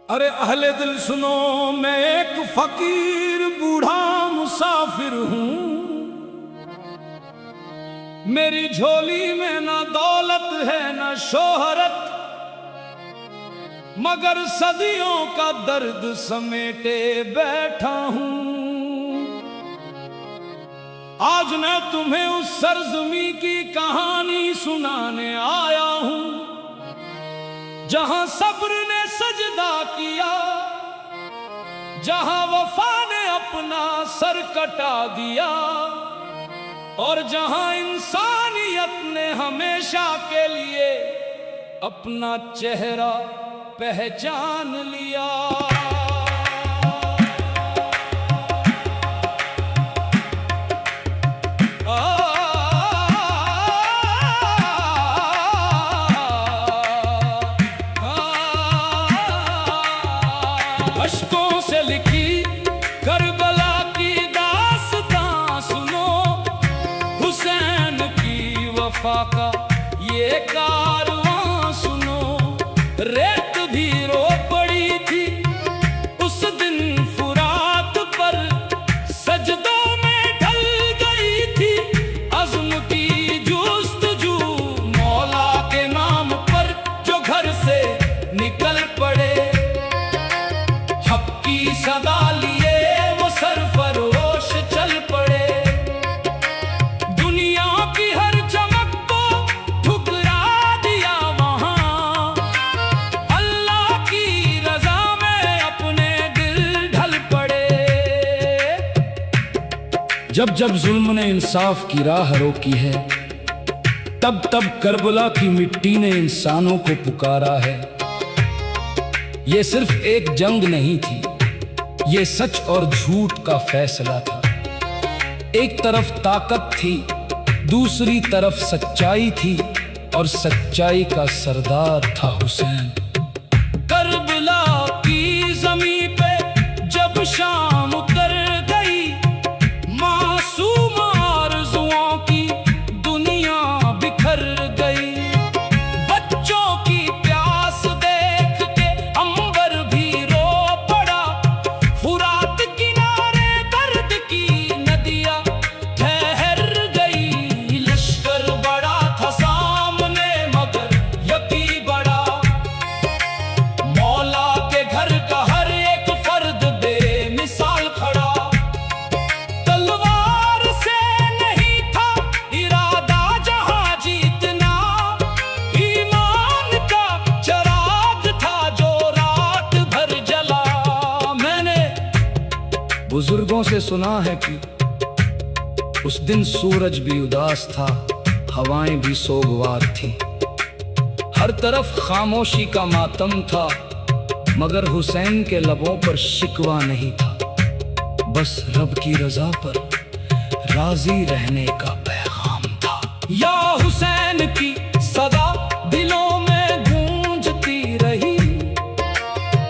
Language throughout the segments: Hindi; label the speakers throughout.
Speaker 1: अरे अहले दिल सुनो, मैं एक फकीर बूढ़ा मुसाफिर हूँ। मेरी झोली में ना दौलत है ना शोहरत, मगर सदियों का दर्द समेटे बैठा हूँ। आज मैं तुम्हें उस सरजमी की कहानी सुनाने आया हूँ जहां सब्र ने सजदा किया, जहां वफा ने अपना सर कटा दिया, और जहां इंसानियत ने हमेशा के लिए अपना चेहरा पहचान लिया। अश्कों से लिखी करबला की दास्तां सुनो, हुसैन की वफा का ये कारवां सुनो। रेत भी रो पड़ी थी उस दिन फुरात पर, सजदों में ढल गई थी अज़्म की जुस्तजू। मौला के नाम पर जो घर से निकल पड़े, की सदा लिए वो सरफरोश चल पड़े। दुनिया की हर चमक को ठुकरा दिया वहां, अल्लाह की रजा में अपने दिल ढल पड़े। जब जब जुल्म ने इंसाफ की राह रोकी है, तब तब करबला की मिट्टी ने इंसानों को पुकारा है। ये सिर्फ एक जंग नहीं थी, ये सच और झूठ का फैसला था। एक तरफ ताकत थी, दूसरी तरफ सच्चाई थी, और सच्चाई का सरदार था हुसैन। करबला की ज़मीं पे जब शाम उतर गई, मासूम आरज़ुओं की दुनिया बिखर गई। बच्चों की प्यास देख के अंबर भी रो पड़ा, फुरात किनारे दर्द की नदियाँ ठहर गई। लश्कर बड़ा था सामने मगर यकी बड़ा, मौला के घर का हर एक फर्द बेमिसाल खड़ा। तलवार से नहीं था इरादा जहां जीतना, ईमान का चराग था जो रात भर जला। मैंने बुजुर्गों से सुना है कि उस दिन सूरज भी उदास था, हवाएं भी सोगवार थी, हर तरफ खामोशी का मातम था, मगर हुसैन के लबों पर शिकवा नहीं था, बस रब की रजा पर राजी रहने का पैगाम था। या हुसैन की सदा दिलों में गूंजती रही,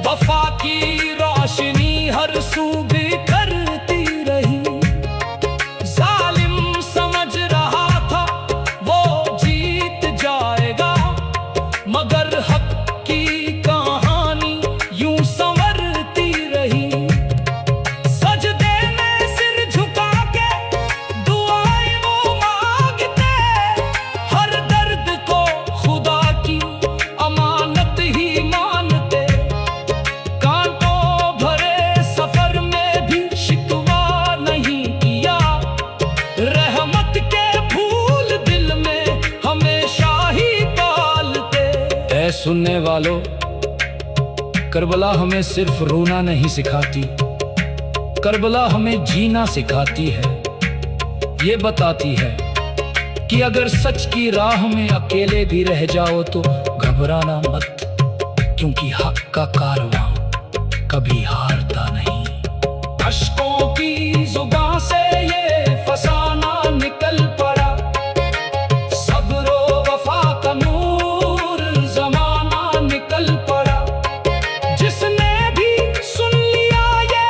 Speaker 1: वफा की रोशनी हर सू बिखरती रही। जालिम समझ रहा था वो जीत जाएगा, मगर हक की कहानी यूं संवरती रही। सजदे में सिर झुका के दुआएं वो मांगते, हर दर्द को खुदा की अमानत ही मानते। कांटों भरे सफर में भी शिकवा नहीं किया, रहमत के फूल दिल में हमेशा ही पालते। ऐ सुनने वालों, करबला हमें सिर्फ रोना नहीं सिखाती, करबला हमें जीना सिखाती है। ये बताती है कि अगर सच की राह में अकेले भी रह जाओ तो घबराना मत, क्योंकि हक का कारवां कभी हारता नहीं। अश्कों की जुबां से ये फसाना निकल पड़ा, सब्र वफा का नूर जमाना निकल पड़ा। जिसने भी सुन लिया ये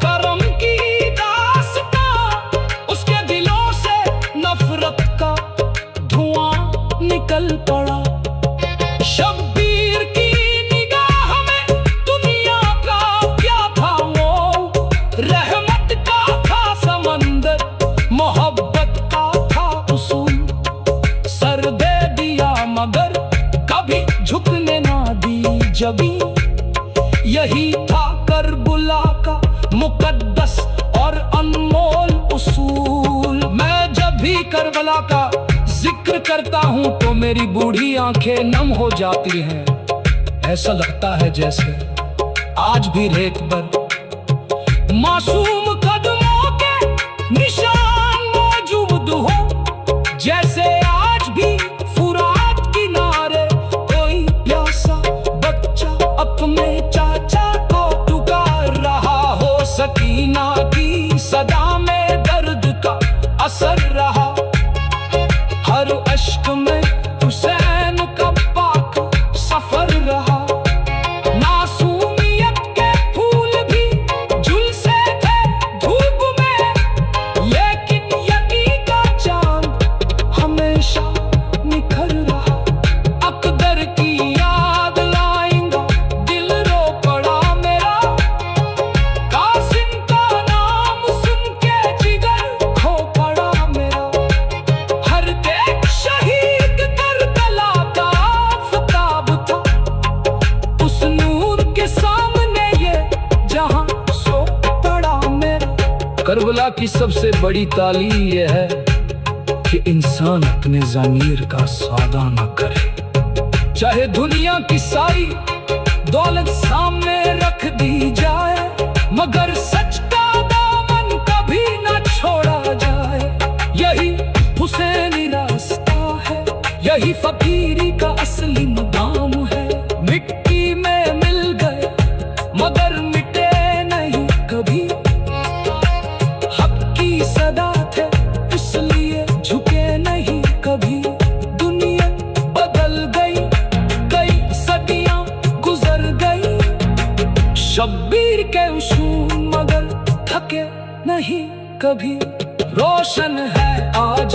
Speaker 1: करम की दास्तां, उसके दिलों से नफरत का धुआं निकल पड़ा। शब्बीर की निगाह में दुनिया जबी। यही था करबला का मुकद्दस और अनमोल उसूल। मैं जब भी करबला का जिक्र करता हूँ तो मेरी बूढ़ी आंखें नम हो जाती हैं। ऐसा लगता है जैसे आज भी रेत पर मासूम कदमों के निशान मौजूद हो। जैसे आज भी फुरात किनारे कोई प्यासा बच्चा अपने चाचा को पुकार रहा हो। सकीना की सदा में दर्द का असर रहा, हर अश्क में हुसैन का पाक सफर रहा। मासूमियत के फूल भी झुलसे थे धूप में, लेकिन यकी का चांद हमेशा निखर रहा। अकदर की याद लाएंगा दिल रो पड़ा मेरा, कासिम का नाम सुन के जिगर खो पड़ा मेरा। हर एक शहीद करबला का आफताब था, उस नूर के सामने ये जहां सो पड़ा मेरा। करबला की सबसे बड़ी तालीम ये है कि इंसान अपने ज़मीर का सौदा न करे। चाहे दुनिया की सारी दौलत सामने रख दी जाए, मगर सच का दामन कभी न छोड़ा जाए। यही हुसैनी रास्ता है, यही फकीरी का असली मकाम है। मिट्टी में मिल गए मगर मिटे नहीं कभी, हक की सदा थे इसलिए झुके नहीं कभी। दुनिया बदल गई, कई सदियां गुजर गई, शब्बीर के उसूल मगर थके नहीं कभी। रोशन है आज